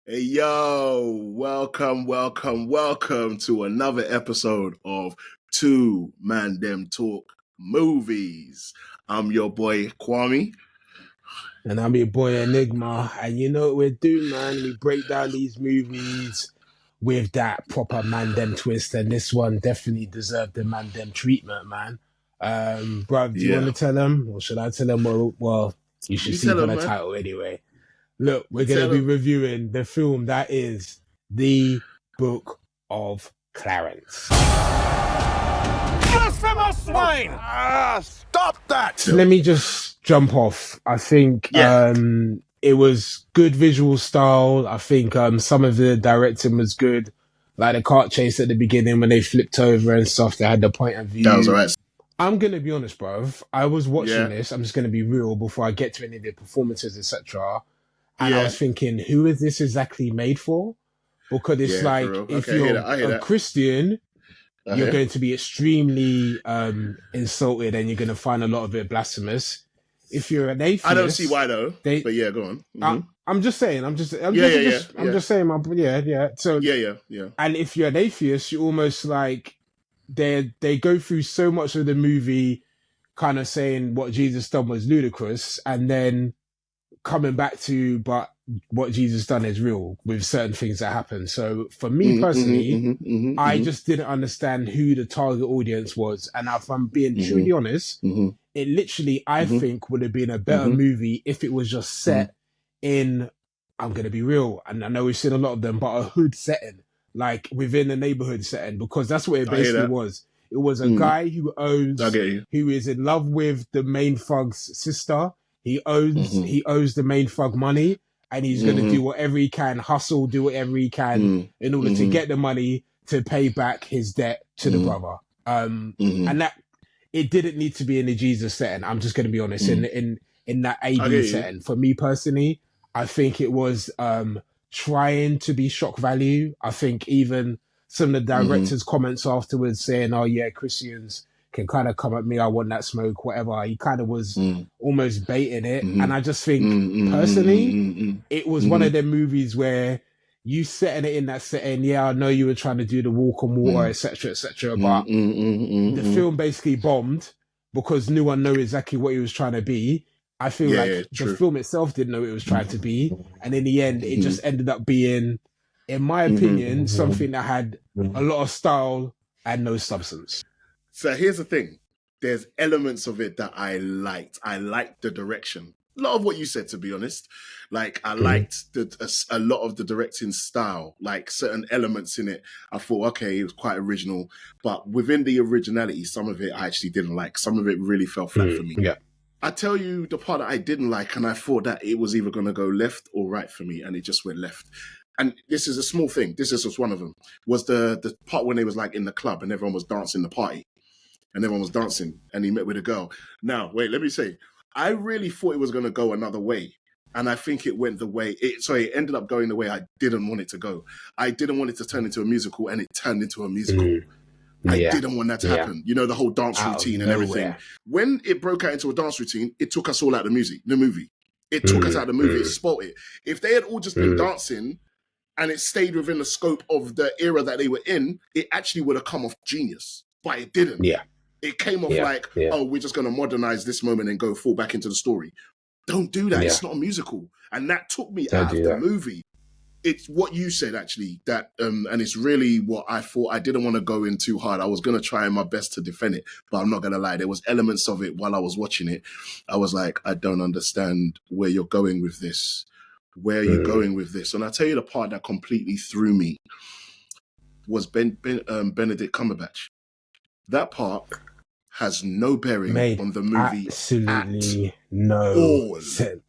Hey yo, welcome to another episode of ManDem Talk Movies. I'm your boy Kwame. And I'm your boy Enigma. And you know what we do, man? We break down these movies with that proper ManDem twist. And this one definitely deserved the ManDem treatment, man. Bruv, do you want Yeah, to tell them? Or should I tell them? Well, you should you see tell by him, the man. title anyway. Look, we're going to Tell be him. reviewing the film that is The Book of Clarence. Blasphemous swine! Stop that! Let me just jump off. I think Yeah, it was good visual style. I think some of the directing was good. Like the cart chase at the beginning when they flipped over and stuff, they had the point of that was view. alright. I'm gonna be honest, bruv. I was watching Yeah, this. I'm just gonna be real before I get to any of the performances, etc. And I yeah, was thinking, who is this exactly made for? Because it's yeah, for like real. if Okay, I hear you're that. I hear a that. Christian, I you're hear. going to be extremely insulted and you're going to find a lot of it blasphemous. If you're an I don't see atheist, why though, they but yeah, go on. Mm-hmm. I'm just saying, Yeah, yeah, yeah, I'm yeah, just saying, yeah. So, yeah, yeah, yeah. and if you're an atheist, you almost like they go through so much of the movie, kind of saying what Jesus done was ludicrous, and then coming back to but what Jesus done is real with certain things that happen. So for me personally, I just didn't understand who the target audience was, and if I'm being truly honest, it literally I think would have been a better movie if it was just set in. I'm gonna be real, and I know we've seen a lot of them, but a hood setting, like within a neighborhood setting, because that's what it I hear basically that. was. It was a Mm, guy I get you. who is in love with the main thug's sister. Mm-hmm. He owes the main thug money, and he's gonna do whatever he can, hustle, do whatever he can in order to get the money to pay back his debt to the brother. And that it didn't need to be in the Jesus setting. I'm just going to be honest. In that I AD get you. setting, for me personally, I think it was trying to be shock value. I think even some of the director's comments afterwards saying, "Oh yeah, Christians can kind of come at me. I want that smoke, whatever." He kind of was almost baiting it, and I just think personally, it was one of them movies where you setting it in that setting. Yeah, I know you were trying to do the walk on water, etc., but the film basically bombed because no one knew exactly what he was trying to be. I feel Yeah, like yeah, the true. film itself didn't know what it was trying to be, and in the end, it just ended up being, in my opinion, something that had a lot of style and no substance. So here's the thing. There's elements of it that I liked. I liked the direction. A lot of what you said, to be honest. Like, I liked a lot of the directing style, like certain elements in it. I thought, okay, it was quite original. But within the originality, some of it I actually didn't like. Some of it really fell flat for me. Yeah. I tell you the part that I didn't like, and I thought that it was either going to go left or right for me, and it just went left. And this is a small thing. This is just one of them. Was the part when they was like in the club and everyone was dancing the party and everyone was dancing and he met with a girl. Now, wait, let me say, I really thought it was going to go another way. And I think it went the way, it ended up going the way I didn't want it to go. I didn't want it to turn into a musical and it turned into a musical. I didn't want that to happen. You know, the whole dance Out routine of and everything. nowhere. When it broke out into a dance routine, it took us all out of the movie. It took us out of the movie. It spoilt it. If they had all just been dancing and it stayed within the scope of the era that they were in, it actually would have come off genius. But it didn't. Yeah. It came off like, oh, we're just going to modernize this moment and go fall back into the story. Don't do that. Yeah. It's not a musical. And that took me Don't out of the movie. It's what you said, actually, that and it's really what I thought. I didn't want to go in too hard. I was going to try my best to defend it, but I'm not going to lie. There was elements of it while I was watching it. I was like, I don't understand where you're going with this. Where are you going with this? And I tell you the part that completely threw me was Benedict Cumberbatch. That part has no bearing on the movie absolutely at all. sense.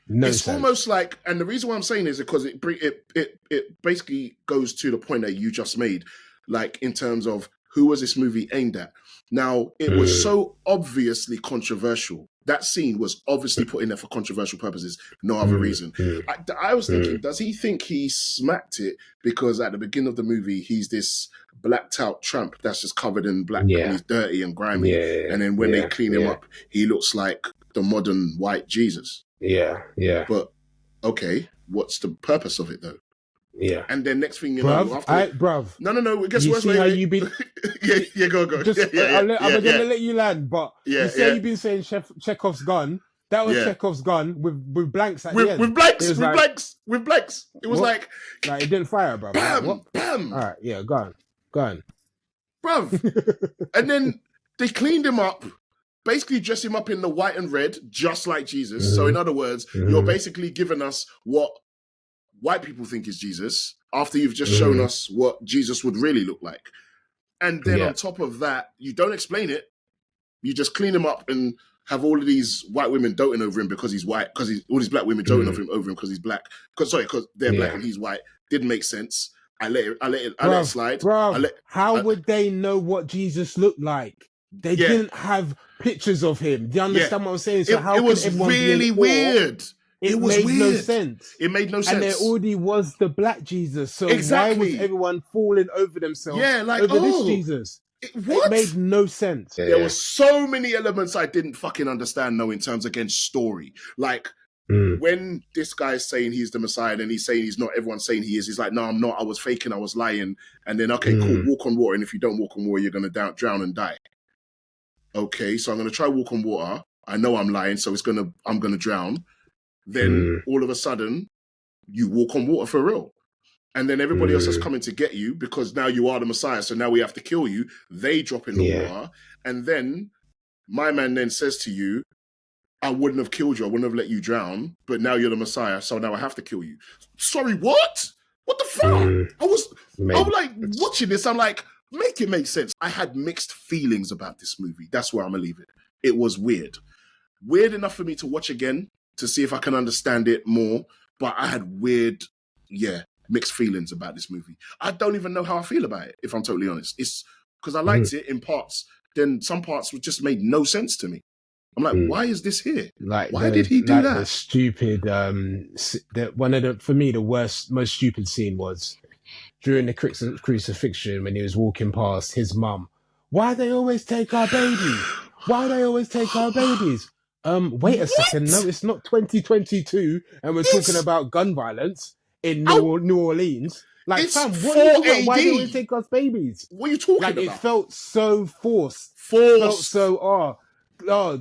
It's almost like, and the reason why I'm saying is because it basically goes to the point that you just made, like in terms of who was this movie aimed at. Now, it was so obviously controversial. That scene was obviously put in there for controversial purposes, no other reason. I was thinking, does he think he smacked it because at the beginning of the movie, he's this blacked out tramp that's just covered in black and he's dirty and grimy. And then when they clean him up, he looks like the modern white Jesus. Yeah. But, okay. what's the purpose of it though? Yeah. And then next thing you Bruv, know, after no, it gets you worse. see how you been... yeah, go. Just, I'm gonna let you land, but you say you've been saying Chekhov's gun. That was Chekhov's gun with blanks at the end. With blanks. It was like it didn't fire, bro. Bam, what? Bam. All right, yeah, go on. Bruv. And then they cleaned him up, basically dressed him up in the white and red, just like Jesus. Mm-hmm. So in other words, you're basically giving us what white people think is Jesus after you've just shown us what Jesus would really look like. And then on top of that, you don't explain it. You just clean him up and have all of these white women doting over him because he's white, because all these black women doting over him because he's black. Because they're black and he's white. Didn't make sense. I let it slide. How would they know what Jesus looked like? They didn't have pictures of him. Do you understand what I'm saying? So how it was everyone really weird. It was made weird. No sense. It made no sense. And there already was the black Jesus. So why was everyone falling over themselves over this Jesus? It made no sense. There were so many elements I didn't fucking understand, in terms, again, story. Like, when this guy's saying he's the Messiah and he's saying he's not, everyone's saying he is. He's like, no, I'm not. I was faking. I was lying. And then, okay, cool, walk on water. And if you don't walk on water, you're going to drown and die. Okay, so I'm going to try walk on water. I know I'm lying, so I'm going to drown. Then all of a sudden, you walk on water for real. And then everybody else is coming to get you because now you are the Messiah. So now we have to kill you. They drop in the water. And then my man then says to you, I wouldn't have killed you. I wouldn't have let you drown. But now you're the Messiah. So now I have to kill you. Sorry, what? What the fuck? I was like watching this. I'm like, make it make sense. I had mixed feelings about this movie. That's where I'm going to leave it. It was weird. Weird enough for me to watch again to see if I can understand it more. But I had mixed feelings about this movie. I don't even know how I feel about it, if I'm totally honest. It's because I liked it in parts, then some parts just made no sense to me. I'm like, why is this here? Why did he do that? The stupid, for me, the worst, most stupid scene was during the crucifixion when he was walking past his mum. Why they always take our babies? Why they always take our babies? Wait a second. No, it's not 2022 and we're talking about gun violence in New Orleans. Like, fam, what are you talking about? Why do we take us babies? What are you talking about? It felt so forced. It felt so,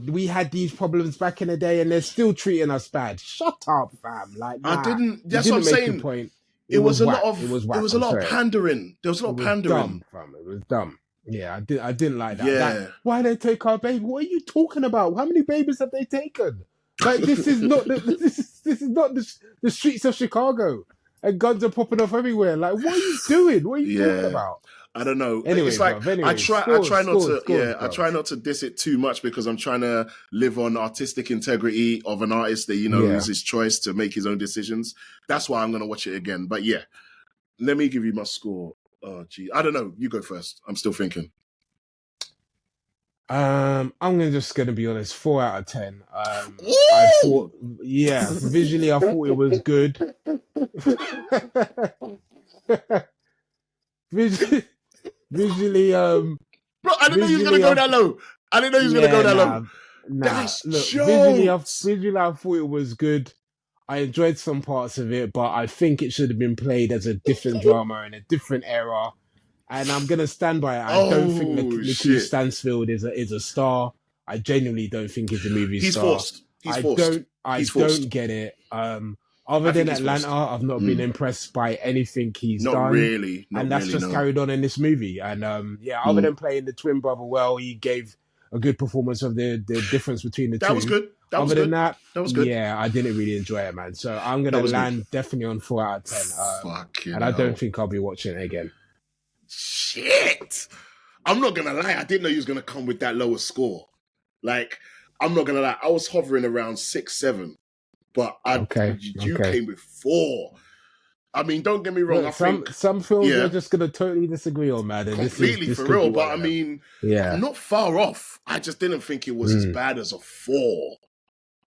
we had these problems back in the day and they're still treating us bad. Shut up, fam. Like, nah, that's what I'm saying. Point. It was a lot of pandering. There was a lot of pandering. Dumb, fam. It was dumb. Yeah, I didn't like that. Yeah. Why they take our baby? What are you talking about? How many babies have they taken? Like, this is not the streets of Chicago, and guns are popping off everywhere. Like, what are you doing? What are you talking about? I don't know. Anyway, it's like I try not to diss it too much because I'm trying to live on artistic integrity of an artist that is his choice to make his own decisions. That's why I'm gonna watch it again. But yeah, let me give you my score. Oh gee, I don't know. You go first. I'm still thinking. I'm just gonna be honest. 4 out of 10. I thought, visually, I thought it was good. Visually, bro, I didn't know he was gonna go that low. That's jokes. Visually, I thought it was good. I enjoyed some parts of it, but I think it should have been played as a different drama in a different era. And I'm gonna stand by it. I don't think Lakeith Stanfield is a star. I genuinely don't think he's a movie star. He's forced. I don't get it. Other than Atlanta, I've not been impressed by anything he's done. Really. And that's just carried on in this movie. And other than playing the twin brother well, he gave a good performance of the difference between the two. That was good. Other than that, was good. Yeah, I didn't really enjoy it, man. So I'm going to land definitely on 4 out of 10. And I don't think I'll be watching it again. Shit! I'm not going to lie. I didn't know he was going to come with that lower score. Like, I'm not going to lie. I was hovering around 6, 7. But you came with 4. I mean, don't get me wrong. Look, some films are just going to totally disagree on, man. Completely, this for real. But I mean, I'm not far off. I just didn't think it was as bad as a 4.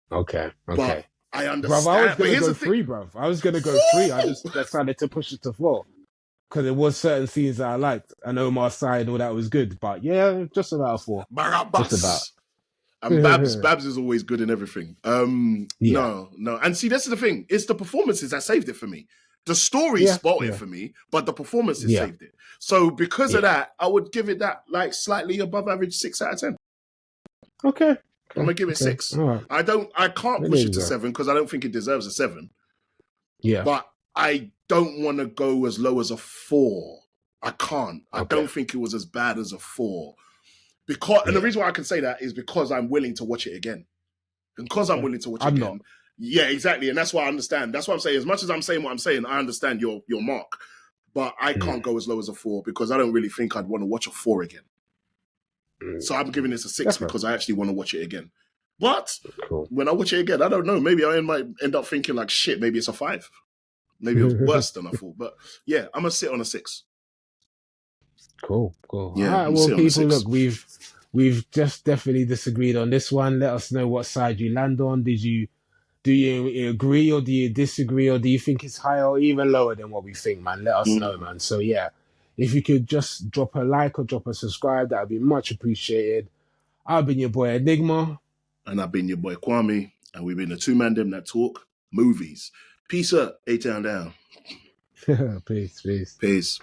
Okay. But I understand. Bruv, I was going to go 3, bruv. I was going to go 3. I just decided to push it to 4. Because there was certain scenes that I liked. I know Omar's side, all that was good. But yeah, just about a 4. Barabbas. Just about. And Babs is always good in everything. Yeah. No. And see, this is the thing. It's the performances that saved it for me. The story spoiled it for me, but the performances saved it. So because of that, I would give it that like slightly above average 6 out of 10. Okay. I'm gonna give it 6. All right. I can't push it to 7 because I don't think it deserves a 7. Yeah. But I don't want to go as low as a 4. I can't. I don't think it was as bad as a 4. And the reason why I can say that is because I'm willing to watch it again. And because I'm willing to watch it again. Not. Yeah, exactly. And that's why I understand. That's what I'm saying. As much as I'm saying what I'm saying, I understand your mark. But I can't go as low as a 4 because I don't really think I'd want to watch a 4 again. So I'm giving this a 6 because I actually want to watch it again. But when I watch it again, I don't know. Maybe I might end up thinking like, shit, maybe it's a 5. Maybe it was worse than I thought. But yeah, I'm going to sit on a 6. Cool. Yeah, All right, well, people, look, we've just definitely disagreed on this one. Let us know what side you land on. Do you agree or do you disagree, or do you think it's higher or even lower than what we think, man? Let us know, man. So yeah, if you could just drop a like or drop a subscribe, that would be much appreciated. I've been your boy Enigma. And I've been your boy Kwame. And we've been the two ManDem that talk movies. Peace up, A-Town down. Peace. Peace.